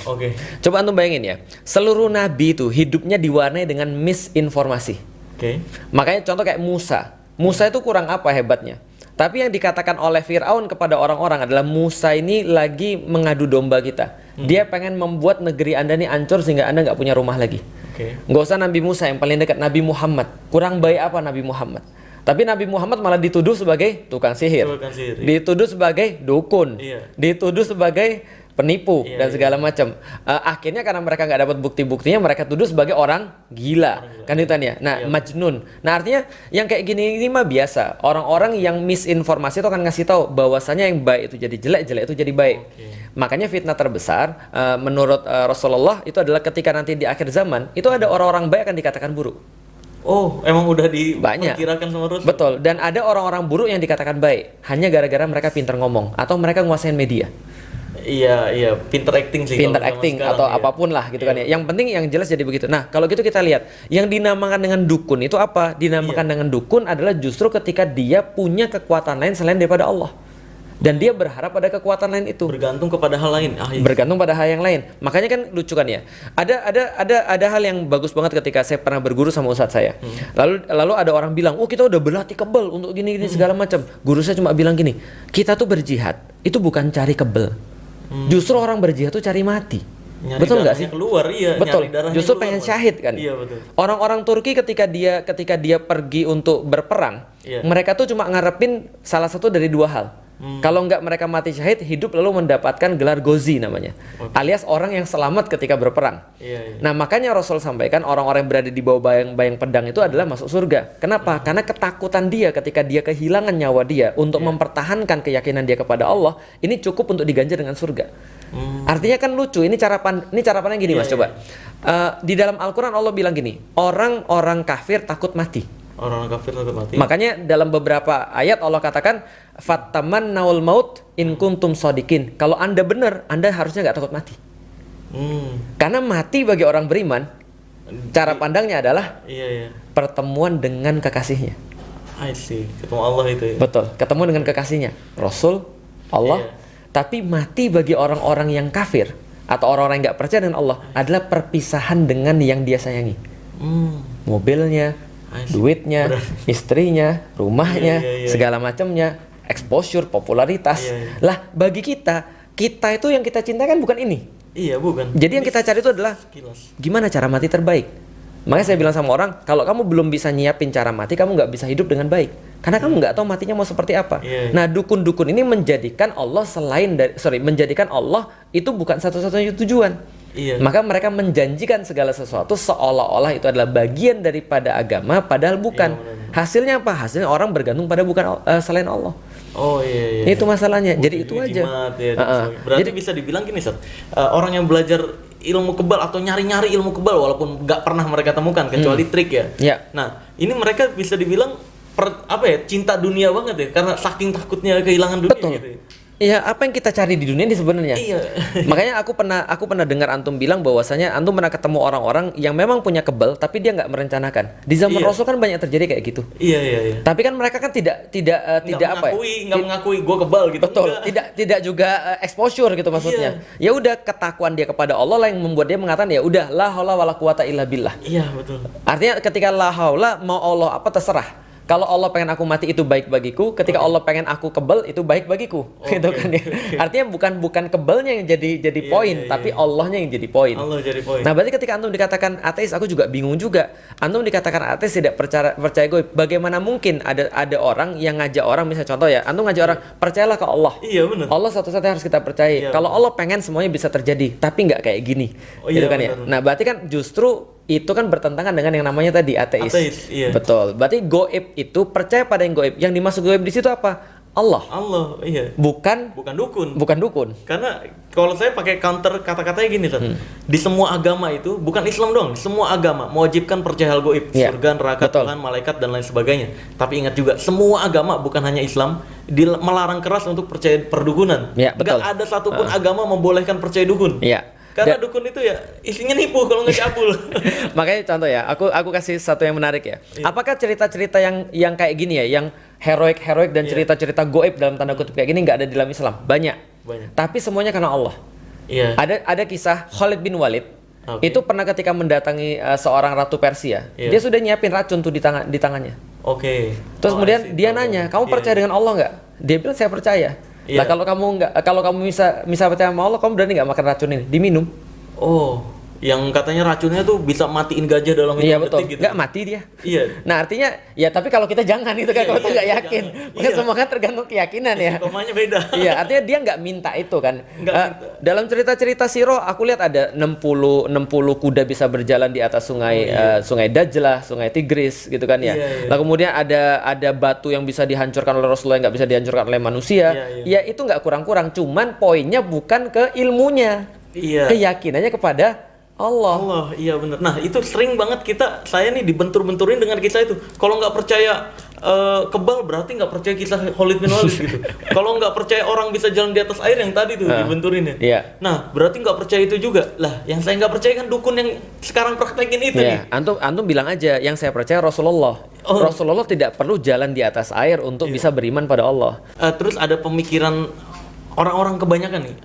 Coba antum bayangin ya, seluruh nabi itu hidupnya diwarnai dengan misinformasi. Makanya contoh kayak Musa itu kurang apa hebatnya? Tapi yang dikatakan oleh Fir'aun kepada orang-orang adalah Musa ini lagi mengadu domba kita. Dia pengen membuat negeri Anda ini hancur sehingga Anda nggak punya rumah lagi. Nggak usah Nabi Musa, yang paling dekat Nabi Muhammad. Kurang baik apa Nabi Muhammad? Tapi Nabi Muhammad malah dituduh sebagai tukang sihir. Dituduh sebagai dukun. Dituduh sebagai penipu dan segala macam. Akhirnya karena mereka nggak dapat bukti-buktinya, mereka tuduh sebagai orang gila. Kan itu ya. Nah, majnun. Nah, artinya yang kayak gini ini mah biasa. Orang-orang yang misinformasi itu akan ngasih tahu bahwasanya yang baik itu jadi jelek, jelek itu jadi baik. Makanya fitnah terbesar menurut Rasulullah itu adalah ketika nanti di akhir zaman itu ada orang-orang baik akan dikatakan buruk. Emang udah diperkirakan sama Rasul. Betul. Dan ada orang-orang buruk yang dikatakan baik hanya gara-gara mereka pintar ngomong atau mereka nguasain media. Iya, pinter acting sih. Pinter acting atau apapun lah gitu kan ya. Yang penting yang jelas jadi begitu. Nah, kalau gitu kita lihat yang dinamakan dengan dukun itu apa? Dinamakan dengan dukun adalah justru ketika dia punya kekuatan lain selain daripada Allah. Dan dia berharap pada kekuatan lain itu. Bergantung kepada hal lain. Bergantung pada hal yang lain. Makanya kan lucu kan ya. Ada hal yang bagus banget ketika saya pernah berguru sama ustadz saya. Lalu ada orang bilang, kita udah berlatih kebal untuk gini segala macam. Guru saya cuma bilang gini, kita tuh berjihad itu bukan cari kebal. Justru orang berjihad tuh cari mati. Nyari betul nggak darahnya sih? keluar, iya. Betul. Nyari darahnya Justru keluar, pengen Mas. syahid kan. Iya, betul. Orang-orang Turki ketika dia pergi untuk berperang, Iya. mereka tuh cuma ngarepin salah satu dari dua hal. Kalau nggak mereka mati syahid, hidup lalu mendapatkan gelar Ghozi namanya, alias orang yang selamat ketika berperang. Iya. Nah makanya Rasul sampaikan orang-orang yang berada di bawah bayang-bayang pedang itu adalah masuk surga. Kenapa? Karena ketakutan dia ketika dia kehilangan nyawa dia untuk mempertahankan keyakinan dia kepada Allah, ini cukup untuk diganjar dengan surga. Artinya kan lucu. Ini cara pandang gini, Mas. Coba di dalam Al-Quran Allah bilang gini, orang-orang kafir takut mati. Orang kafir takut mati. Makanya dalam beberapa ayat Allah katakan fatamannawul maut in kuntum shodiqin. Kalau Anda benar, Anda harusnya nggak takut mati. Karena mati bagi orang beriman, cara pandangnya adalah Iya. pertemuan dengan kekasihnya. I see. Ketemu Allah itu ya. Betul, ketemu dengan kekasihnya, Rasul, Allah. Iya. Tapi mati bagi orang-orang yang kafir atau orang-orang yang nggak percaya dengan Allah adalah perpisahan dengan yang dia sayangi. Mobilnya, duitnya, istrinya, rumahnya, Iya. segala macamnya, exposure, popularitas. Iya. Lah bagi kita itu yang kita cintakan bukan ini. Iya, bukan. Jadi yang kita cari itu adalah Sekilas. gimana cara mati terbaik. Makanya saya bilang sama orang, kalau kamu belum bisa nyiapin cara mati, kamu nggak bisa hidup dengan baik. Karena kamu nggak tahu matinya mau seperti apa. Iya. Nah, dukun-dukun ini menjadikan Allah menjadikan Allah itu bukan satu-satunya tujuan. Iya. Maka mereka menjanjikan segala sesuatu seolah-olah itu adalah bagian daripada agama, padahal bukan. Iya, Hasilnya apa? Hasilnya orang bergantung pada selain Allah. Oh iya. Itu masalahnya. Jadi itu aja. Jimat, ya, dan sebagainya. Berarti Jadi- bisa dibilang gini, Ustaz. Orang yang belajar ilmu kebal atau nyari-nyari ilmu kebal walaupun nggak pernah mereka temukan kecuali trik ya. Ya. Nah, ini mereka bisa dibilang cinta dunia banget ya, karena saking takutnya kehilangan dunia Betul. gitu. Ya. Iya, apa yang kita cari di dunia ini sebenarnya? Iya. Makanya aku pernah dengar antum bilang bahwasanya antum pernah ketemu orang-orang yang memang punya kebal tapi dia nggak merencanakan. Di zaman Iya. Rasul kan banyak terjadi kayak gitu. Iya. Tapi kan mereka kan tidak apa ya? Nggak mengakui gue kebal gitu. Betul, Enggak. tidak juga exposure gitu maksudnya. Ya udah ketakuan dia kepada Allah lah yang membuat dia mengatakan ya udah la haula wala quwata illa billah. Iya, betul. Artinya ketika la haula mau Allah apa terserah. Kalau Allah pengen aku mati itu baik bagiku, ketika Allah pengen aku kebal itu baik bagiku, gitu kan ya. Artinya bukan kebelnya yang jadi poin, tapi Allahnya yang jadi poin. Allah jadi poin. Nah, berarti ketika antum dikatakan ateis, aku juga bingung juga. Antum dikatakan ateis tidak percaya goib. Bagaimana mungkin ada orang yang ngajak orang, misalnya contoh ya, antum ngajak orang percayalah ke Allah. Iya, benar. Allah satu-satunya harus kita percaya. Iya, Kalau Allah pengen semuanya bisa terjadi, tapi nggak kayak gini, Oh, gitu iya, kan ya. benar. Nah, berarti kan justru itu kan bertentangan dengan yang namanya tadi ateis. Iya. Betul. Berarti goib itu percaya pada yang goib. Yang dimaksud goib di situ apa? Allah. Iya. Bukan Dukun. dukun. Karena kalau saya pakai counter kata-katanya gini, Tad. Di semua agama itu, bukan Islam doang, semua agama mewajibkan percaya hal goib, Iya. surga, neraka, Betul. Tuhan, malaikat dan lain sebagainya. Tapi ingat juga, semua agama bukan hanya Islam melarang keras untuk percaya perdukunan. Iya, betul. Nggak ada satupun agama membolehkan percaya dukun. Iya. Karena dukun itu ya isinya nipu kalau nggak cabul. Makanya contoh ya, aku kasih satu yang menarik ya. Apakah cerita-cerita yang kayak gini ya, yang heroik dan cerita-cerita goib dalam tanda kutip kayak gini nggak ada di dalam Islam? Banyak. Tapi semuanya karena Allah. Iya. Ada kisah Khalid bin Walid. Oke. Itu pernah ketika mendatangi seorang ratu Persia. Iya. Dia sudah nyiapin racun tuh di tangannya. Oke. Terus kemudian dia nanya, "Kamu Iya. percaya dengan Allah nggak?" Dia bilang, "Saya percaya." Iya. Lah kalau kamu bisa percaya sama Allah, kamu berani nggak makan racun ini? Diminum. Oh, yang katanya racunnya tuh bisa matiin gajah dalam Iya hitungan betul. detik gitu. Nggak mati dia. Iya. Nah artinya ya tapi kalau kita jangan itu kan, Iya, kalau kita iya, nggak iya, yakin. jangan. Maka Iya. semua kan tergantung keyakinan ya. Istiqomahnya beda. Iya, artinya dia nggak minta itu kan. Nggak minta. Dalam cerita-cerita Sirah aku lihat ada 60 kuda bisa berjalan di atas sungai Dajlah, sungai Tigris gitu kan ya. Iya. Lalu kemudian ada batu yang bisa dihancurkan oleh Rasulullah yang nggak bisa dihancurkan oleh manusia. Iya. Ya itu nggak kurang-kurang, cuman poinnya bukan ke ilmunya. Iya. Keyakinannya kepada Allah. Allah, iya bener. Nah itu sering banget saya nih dibentur-benturin dengan kisah itu. Kalau nggak percaya kebal berarti nggak percaya kisah Khalid bin Walid gitu. Kalau nggak percaya orang bisa jalan di atas air yang tadi tuh dibenturin ya. Iya. Nah berarti nggak percaya itu juga. Lah yang saya nggak percaya kan dukun yang sekarang praktekin itu nih. Ya, antum bilang aja yang saya percaya Rasulullah. Oh. Rasulullah tidak perlu jalan di atas air untuk bisa beriman pada Allah. Terus ada pemikiran orang-orang kebanyakan nih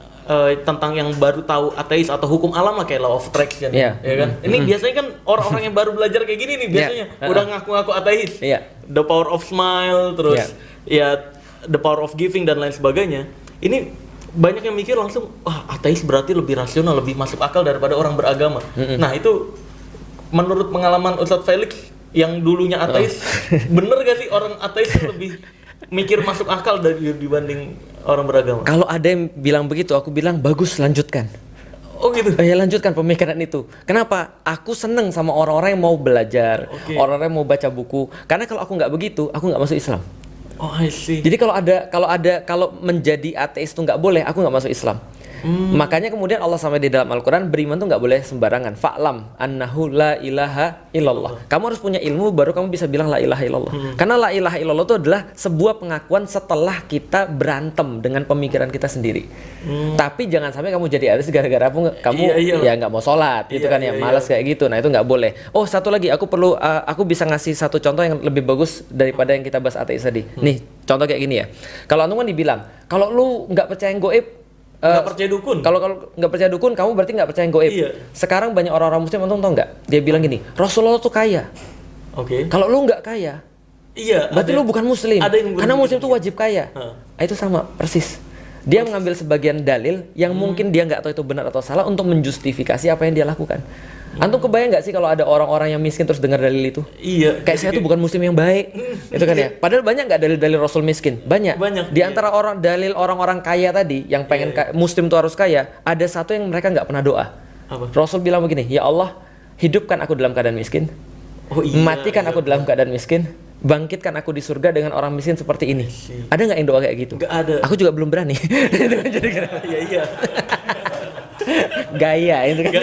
tentang yang baru tahu ateis atau hukum alam lah kayak law of attraction, Iya. ya kan? Ini biasanya kan orang-orang yang baru belajar kayak gini nih biasanya udah ngaku-ngaku ateis. Iya. The power of smile, terus ya the power of giving dan lain sebagainya. Ini banyak yang mikir langsung, wah ateis berarti lebih rasional, lebih masuk akal daripada orang beragama. Nah itu menurut pengalaman Ustadz Felix yang dulunya ateis, bener gak sih orang ateis lebih mikir masuk akal dibanding orang beragama? Kalau ada yang bilang begitu, aku bilang bagus, lanjutkan. Oh gitu? Ya lanjutkan pemikiran itu. Kenapa? Aku seneng sama orang-orang yang mau belajar, orang-orang yang mau baca buku. Karena kalau aku nggak begitu, aku nggak masuk Islam. Oh I see. Jadi kalau menjadi ateis itu nggak boleh, aku nggak masuk Islam. Makanya kemudian Allah sampai di dalam Al-Quran, beriman tuh nggak boleh sembarangan. Fa'lam annahu la ilaha illallah. Kamu harus punya ilmu baru kamu bisa bilang la ilaha illallah. Karena la ilaha illallah itu adalah sebuah pengakuan setelah kita berantem dengan pemikiran kita sendiri. Tapi jangan sampai kamu jadi ateis gara-gara kamu ya nggak mau sholat gitu kan ya, malas kayak gitu. Nah itu nggak boleh. Oh satu lagi, aku bisa ngasih satu contoh yang lebih bagus daripada yang kita bahas ateis tadi. Nih contoh kayak gini ya. Kalau antum kan dibilang kalau lu nggak percaya yang goib, nggak percaya dukun. Kalau nggak percaya dukun, kamu berarti nggak percaya yang goib. Iya. Sekarang banyak orang-orang muslim, antum tahu nggak? Dia bilang gini, Rasulullah tuh kaya. Kalau lu nggak kaya, berarti lu bukan muslim. Karena muslim tuh wajib kaya. Itu sama persis. Dia mengambil sebagian dalil yang mungkin dia nggak tahu itu benar atau salah untuk menjustifikasi apa yang dia lakukan. Antum kebayang nggak sih kalau ada orang-orang yang miskin terus dengar dalil itu? Iya. Kayak saya tuh bukan muslim yang baik, itu kan ya. Padahal banyak nggak dalil-dalil Rasul miskin? Banyak. Di antara dalil orang-orang kaya tadi yang pengen muslim tuh harus kaya, ada satu yang mereka nggak pernah doa. Apa? Rasul bilang begini, ya Allah, hidupkan aku dalam keadaan miskin, matikan aku dalam keadaan miskin, bangkitkan aku di surga dengan orang miskin seperti ini. Ada nggak yang doa kayak gitu? Nggak ada. Aku juga belum berani. Jadi Iya. Gaya itu kan.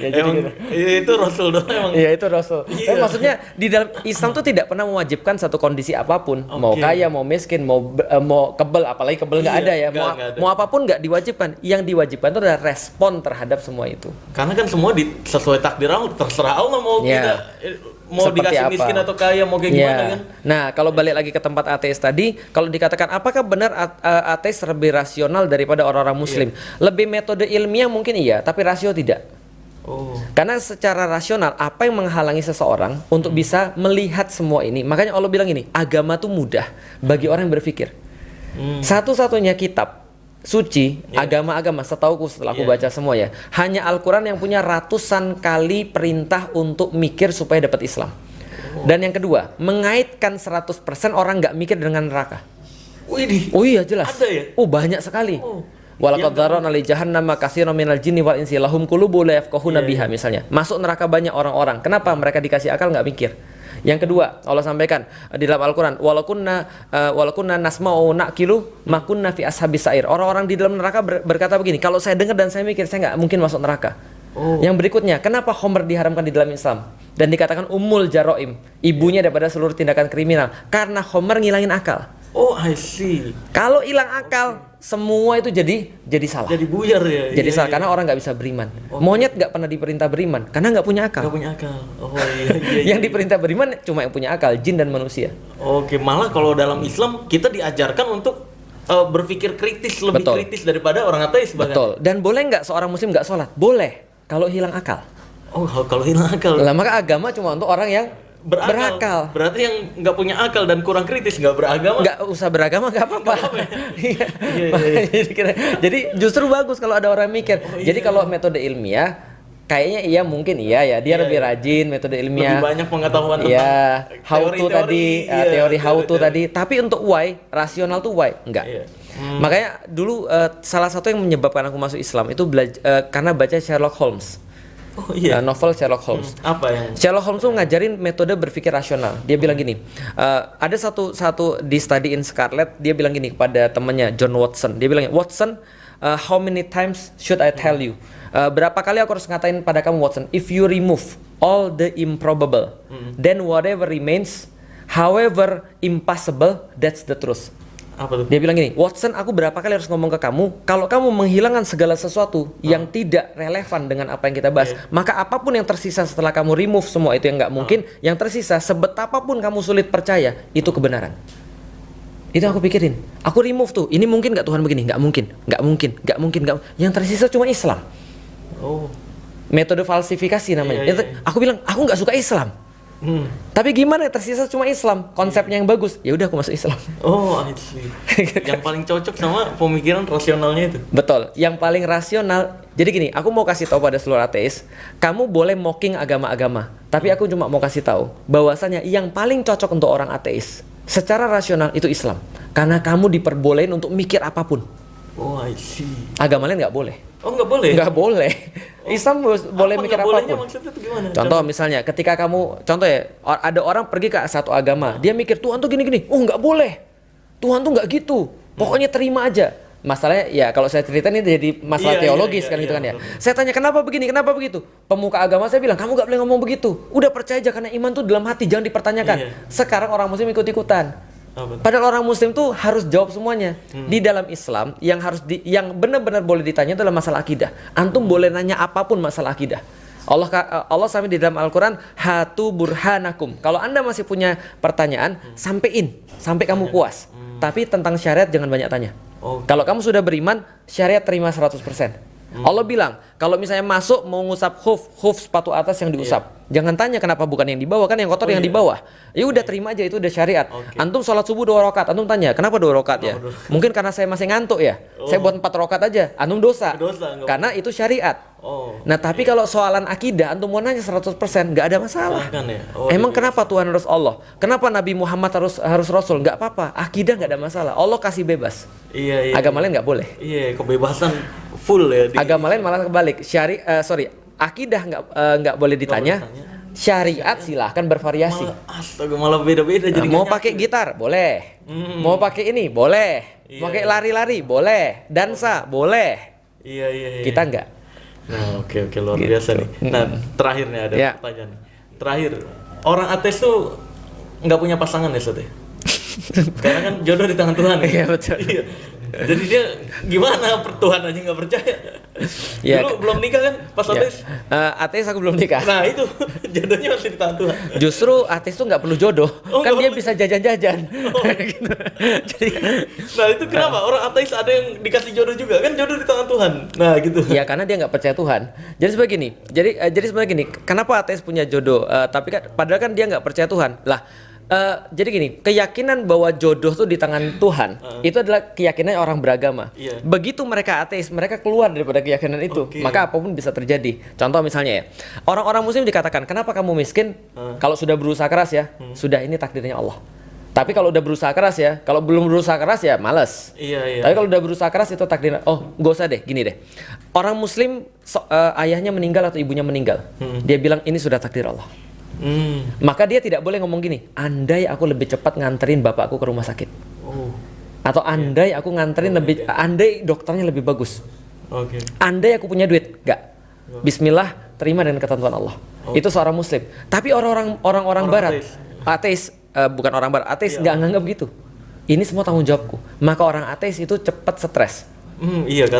Ya, emang itu Rasul doang emang. Iya itu Rasul. Tapi maksudnya di dalam Islam tuh tidak pernah mewajibkan satu kondisi apapun, mau kaya, mau miskin, mau kebel, apalagi kebel nggak ada ya. Mau apapun nggak diwajibkan. Yang diwajibkan itu adalah respon terhadap semua itu. Karena kan semua sesuai takdir Allah, terserah Allah mau kita mau seperti dikasih apa? Miskin atau kaya, mau kayak gimana kan? Nah, kalau balik lagi ke tempat ateis tadi, kalau dikatakan apakah benar ateis lebih rasional daripada orang-orang muslim? Lebih metode ilmiah mungkin iya, tapi rasio tidak. Karena secara rasional, apa yang menghalangi seseorang untuk bisa melihat semua ini? Makanya Allah bilang ini, agama tuh mudah bagi orang yang berpikir. Satu-satunya kitab suci, agama-agama setauku setelah aku baca semua ya, hanya Al-Quran yang punya ratusan kali perintah untuk mikir supaya dapat Islam. Dan yang kedua, mengaitkan 100% orang nggak mikir dengan neraka. Oh iya jelas. Ada ya? Banyak sekali. Walaqad dzarra'na li jahannama katsiran minal jinni wal insi lahum qulubun la yafqahuna biha misalnya. Masuk neraka banyak orang-orang. Kenapa? Mereka dikasih akal nggak mikir. Yang kedua, Allah sampaikan di dalam Al-Quran, walakunna nasma'u naqilu ma kunna fi ashabis sa'ir. Orang-orang di dalam neraka berkata begini, kalau saya dengar dan saya mikir, saya nggak mungkin masuk neraka. Yang berikutnya, kenapa khamr diharamkan di dalam Islam dan dikatakan ummul jaroim, ibunya daripada seluruh tindakan kriminal? Karena khamr ngilangin akal. I see. Kalau hilang akal, semua itu jadi salah. Jadi buyar ya. Jadi salah karena orang nggak bisa beriman. Monyet nggak pernah diperintah beriman karena nggak punya akal. Nggak punya akal. Iya. Yang diperintah beriman cuma yang punya akal, jin dan manusia. Malah kalau dalam Islam kita diajarkan untuk berpikir kritis, lebih kritis daripada orang ateis bahkan. Betul. Dan boleh nggak seorang muslim nggak sholat? Boleh. Kalau hilang akal. Kalau hilang akal. Lah maka agama cuma untuk orang yang berakal. Berarti yang nggak punya akal dan kurang kritis nggak beragama. Nggak usah beragama nggak apa-apa. Iya. Jadi justru bagus kalau ada orang mikir. Jadi kalau metode ilmiah kayaknya mungkin ya dia lebih rajin metode ilmiah. Lebih banyak pengetahuan tentang how to tadi, teori how to tadi. Tapi untuk why, rasional tuh why enggak. Makanya dulu salah satu yang menyebabkan aku masuk Islam itu karena baca Sherlock Holmes. Novel Sherlock Holmes. Apa yang Sherlock Holmes tuh ngajarin metode berpikir rasional. Dia bilang gini, ada satu di Study in Scarlet, dia bilang gini kepada temannya John Watson. Dia bilang, Watson, how many times should I tell you? Berapa kali aku harus ngatain pada kamu Watson? If you remove all the improbable, then whatever remains, however impossible, that's the truth. Apa tuh? Dia bilang gini, Watson, aku berapa kali harus ngomong ke kamu, kalau kamu menghilangkan segala sesuatu yang tidak relevan dengan apa yang kita bahas, maka apapun yang tersisa setelah kamu remove semua itu yang nggak mungkin, yang tersisa sebetapapun kamu sulit percaya, itu kebenaran. Itu aku pikirin, aku remove tuh, ini mungkin nggak Tuhan begini, nggak mungkin. Yang tersisa cuma Islam. Metode falsifikasi namanya. Aku bilang, aku nggak suka Islam. Tapi gimana tersisa cuma Islam, konsepnya yang bagus. Ya udah aku masuk Islam. Oh, I see. Yang paling cocok sama pemikiran rasionalnya itu. Betul, yang paling rasional. Jadi gini, aku mau kasih tahu pada seluruh ateis, kamu boleh mocking agama-agama, tapi aku cuma mau kasih tahu bahwasanya yang paling cocok untuk orang ateis secara rasional itu Islam. Karena kamu diperbolehin untuk mikir apapun. Oh, I see. Agama lain nggak boleh. Oh, nggak boleh? Nggak boleh. Islam boleh Apa mikir nggak bolehnya apapun. maksudnya itu gimana? Contoh misalnya, ketika kamu, contoh ya, ada orang pergi ke satu agama, dia mikir Tuhan tuh gini-gini, oh nggak boleh, Tuhan tuh nggak gitu, pokoknya terima aja. Masalahnya ya kalau saya cerita ini jadi masalah teologis kan gitu kan ya. Betul. Saya tanya kenapa begini, kenapa begitu? Pemuka agama saya bilang kamu nggak boleh ngomong begitu. Udah percaya aja karena iman tuh dalam hati, jangan dipertanyakan. Iya. Sekarang orang muslim ikut-ikutan. Apa? Padahal orang muslim tuh harus jawab semuanya. Di dalam Islam yang yang benar-benar boleh ditanya itu adalah masalah akidah. Antum boleh nanya apapun masalah akidah. Allah sampai di dalam Al-Quran, hatu burhanakum. Kalau Anda masih punya pertanyaan, sampai kamu puas. Tapi tentang syariat jangan banyak tanya. Kalau kamu sudah beriman, syariat terima 100%. Allah bilang, kalau misalnya masuk mau ngusap hoof sepatu atas yang diusap. Jangan tanya kenapa bukan yang di bawah, kan yang kotor yang di bawah. Ya udah terima aja, itu udah syariat. Antum sholat subuh 2 rakaat, antum tanya kenapa 2 rakaat ya? Mungkin karena saya masih ngantuk ya. Saya buat 4 rakaat aja, antum dosa. Karena itu syariat. Nah tapi kalau soalan akidah, antum mau nanya 100%, nggak ada masalah. Emang kenapa Tuhan harus Allah? Kenapa Nabi Muhammad harus Rasul? Nggak apa-apa, akidah nggak ada masalah. Allah kasih bebas. Iya. Agama lain nggak boleh. Iya, kebebasan full ya. Agama lain malah kebalik. Akidah nggak boleh ditanya. Syariat silahkan bervariasi. Malah beda-beda jadi. Mau pakai gitar boleh. Mau pakai ini boleh. Pakai lari-lari boleh. Dansa boleh. Iya. Kita nggak. Nah, oke luar biasa nih. Nah, terakhir nih ada pertanyaan. Terakhir, orang ateis tuh nggak punya pasangan ya, Ustaz ya? Karena kan jodoh di tangan Tuhan ya. Iya betul. Iya. Jadi dia gimana Tuhan aja nggak percaya? Ya, dulu belum nikah kan pas ateis? Ateis aku belum nikah. Nah itu jodohnya masih di tangan Tuhan. Justru ateis tuh nggak perlu jodoh, kan dia bisa jajan-jajan. Gitu. Jadi, nah itu kenapa orang ateis ada yang dikasih jodoh juga? Kan jodoh di tangan Tuhan. Nah gitu. Ya karena dia nggak percaya Tuhan. Jadi sebegini. Jadi sebenarnya gini. Kenapa ateis punya jodoh? Tapi kan padahal kan dia nggak percaya Tuhan. Lah. Jadi gini, keyakinan bahwa jodoh tuh di tangan Tuhan itu adalah keyakinan orang beragama. Begitu mereka ateis, mereka keluar daripada keyakinan itu, maka apapun bisa terjadi. Contoh misalnya ya, orang-orang muslim dikatakan, kenapa kamu miskin? Kalau sudah berusaha keras ya, sudah ini takdirnya Allah. Tapi kalau udah berusaha keras ya, kalau belum berusaha keras ya males. Tapi kalau udah berusaha keras itu takdirnya. Oh, gak usah deh, gini deh. Orang muslim ayahnya meninggal atau ibunya meninggal, dia bilang ini sudah takdir Allah. Maka dia tidak boleh ngomong gini, andai aku lebih cepat nganterin bapakku ke rumah sakit, atau andai aku nganterin andai dokternya lebih bagus, andai aku punya duit, enggak. Bismillah, terima dengan ketentuan Allah. Itu seorang muslim. Tapi orang-orang barat, ateis, bukan orang barat, ateis nggak nganggap gitu. Ini semua tanggung jawabku. Maka orang ateis itu cepat stres.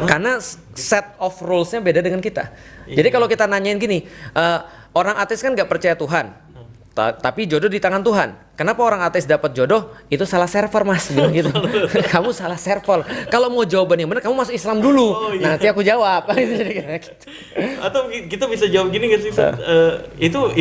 Karena set of rules-nya beda dengan kita. Jadi kalau kita nanyain gini, orang ateis kan nggak percaya Tuhan, tapi jodoh di tangan Tuhan. Kenapa orang ateis dapat jodoh? Itu salah server mas, bilang gitu. Kamu salah server. Kalau mau jawaban yang benar, kamu masuk Islam dulu. Nanti aku jawab. Atau kita bisa jawab gini nggak sih?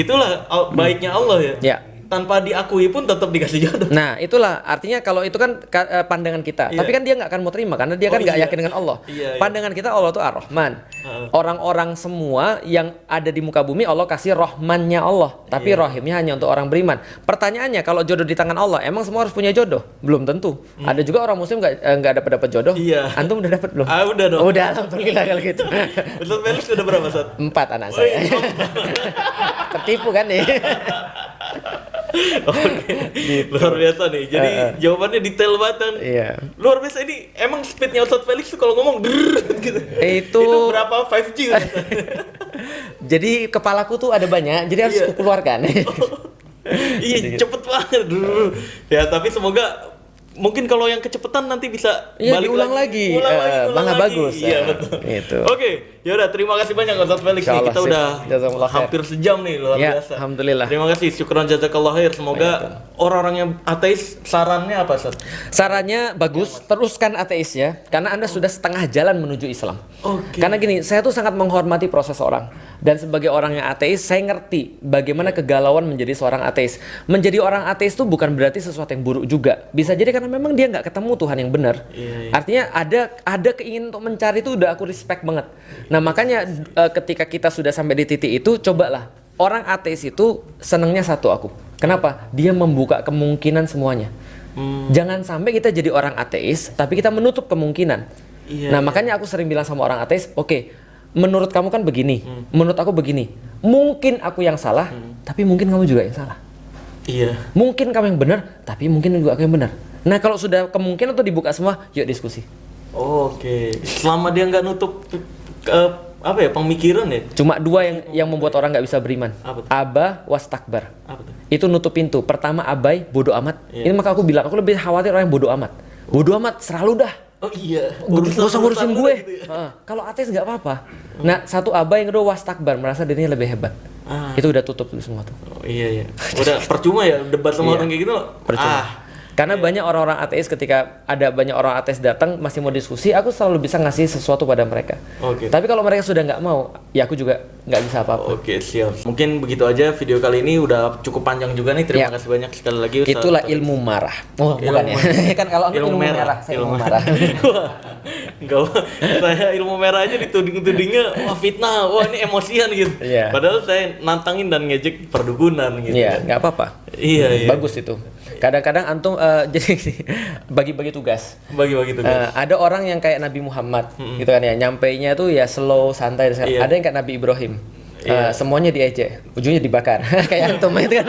Itulah baiknya Allah ya. Tanpa diakui pun tetap dikasih jodoh. Nah itulah artinya kalau itu kan pandangan kita. Tapi kan dia nggak akan mau terima karena dia kan nggak yakin dengan Allah. Pandangan kita Allah tuh Ar-Rahman. Orang-orang semua yang ada di muka bumi Allah kasih Rahmannya Allah. Tapi Rahimnya hanya untuk orang beriman. Pertanyaannya kalau jodoh di tangan Allah, emang semua harus punya jodoh? Belum tentu. Ada juga orang muslim nggak dapat jodoh. Antum udah dapat belum? Udah dong. Udah, alhamdulillah kalau gitu. Ustaz Felix udah berapa saat? 4 anak saya. Tertipu kan nih. Luar biasa nih. Jadi jawabannya detail banget. Luar biasa ini. Emang speednya Ustaz Felix tuh kalau ngomong gitu. Itu berapa 5G? Jadi kepalaku tuh ada banyak, jadi harus kukeluarkan. Iya, cepet banget. Ya tapi semoga mungkin kalau yang kecepatan nanti bisa balik diulang lagi. Bangga bagus. Iya betul. Gitu. Oke, yaudah terima kasih banyak Ustaz Felix nih. Kita udah hampir sejam nih, luar biasa. Alhamdulillah. Terima kasih, syukran jazakallah khair. Semoga orang-orang yang ateis sarannya apa Ustaz? Sarannya bagus, teruskan ateis ya. Karena Anda sudah setengah jalan menuju Islam. Karena gini, saya tuh sangat menghormati proses orang. Dan sebagai orang yang ateis, saya ngerti bagaimana kegalauan menjadi seorang ateis. Menjadi orang ateis itu bukan berarti sesuatu yang buruk juga. Bisa jadi karena memang dia nggak ketemu Tuhan yang benar. Artinya ada keinginan untuk mencari itu udah aku respect banget. Nah makanya ketika kita sudah sampai di titik itu, cobalah. Orang ateis itu senangnya satu aku. Kenapa? Dia membuka kemungkinan semuanya. Jangan sampai kita jadi orang ateis, tapi kita menutup kemungkinan. Nah makanya aku sering bilang sama orang ateis, oke, menurut kamu kan begini, menurut aku begini. Mungkin aku yang salah, tapi mungkin kamu juga yang salah. Iya. Mungkin kamu yang benar, tapi mungkin juga aku yang benar. Nah kalau sudah kemungkinan itu dibuka semua, yuk diskusi. Oke. Selama dia nggak nutup pemikiran ya. Cuma dua yang membuat orang nggak bisa beriman. Apa tuh? Aba was takbar. Apa tuh? Itu nutup pintu. Pertama abai, bodoh amat. Ini maka aku bilang, aku lebih khawatir orang yang bodoh amat. Bodoh amat selalu dah. Oh iya. Gak usah ngurusin gue. Gitu ya? Kalau ateis nggak apa-apa. Nah satu abai, yang kedua was takbar, merasa dirinya lebih hebat. Itu udah tutup dulu semua tuh. Oh, iya. Udah percuma ya debat sama orang kayak gitu. Percuma. Karena banyak orang-orang ateis, ketika ada banyak orang ateis datang masih mau diskusi, aku selalu bisa ngasih sesuatu pada mereka. Tapi kalau mereka sudah nggak mau, ya aku juga nggak bisa apa-apa. Oke, siap. Mungkin begitu aja video kali ini, udah cukup panjang juga nih. Terima kasih banyak sekali lagi. Itulah ilmu marah. Oh, bukan ya. Kan kalau ilmu merah, saya ilmu marah. Enggak, saya ilmu merah aja dituding-tudingnya, wah fitnah, wah ini emosian gitu. Padahal saya nantangin dan ngejek perdukunan gitu. Iya, nggak apa-apa. Iya. Bagus itu. Kadang-kadang antum jadi bagi-bagi tugas. Bagi-bagi tugas. Ada orang yang kayak Nabi Muhammad, gitu kan ya. Nyampainya tuh ya slow, santai. Ada yang kayak Nabi Ibrahim. Semuanya diejek, ujungnya dibakar. Kayak antum itu kan.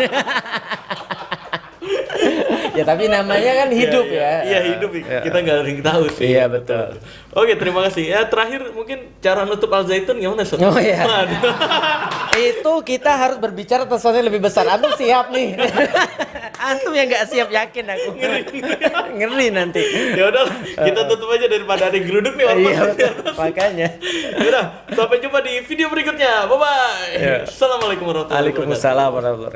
Ya tapi namanya kan hidup ya. Iya hidup. Kita nggak ada yang tahu sih. Iya betul. Oke, terima kasih. Ya terakhir mungkin cara nutup Al Zaitun gimana Sob? Oh iya. Itu kita harus berbicara tentang sesuatu yang lebih besar. Antum siap nih. Antum yang nggak siap, yakin aku. Ngeri nanti. Ya udah, kita tutup aja daripada ada yang geruduk nih orang. Iya betul. Makanya. Ya udah, sampai jumpa di video berikutnya. Bye bye. Assalamualaikum warahmatullahi wabarakatuh. Waalaikumsalam warahmatullahi wabarakatuh.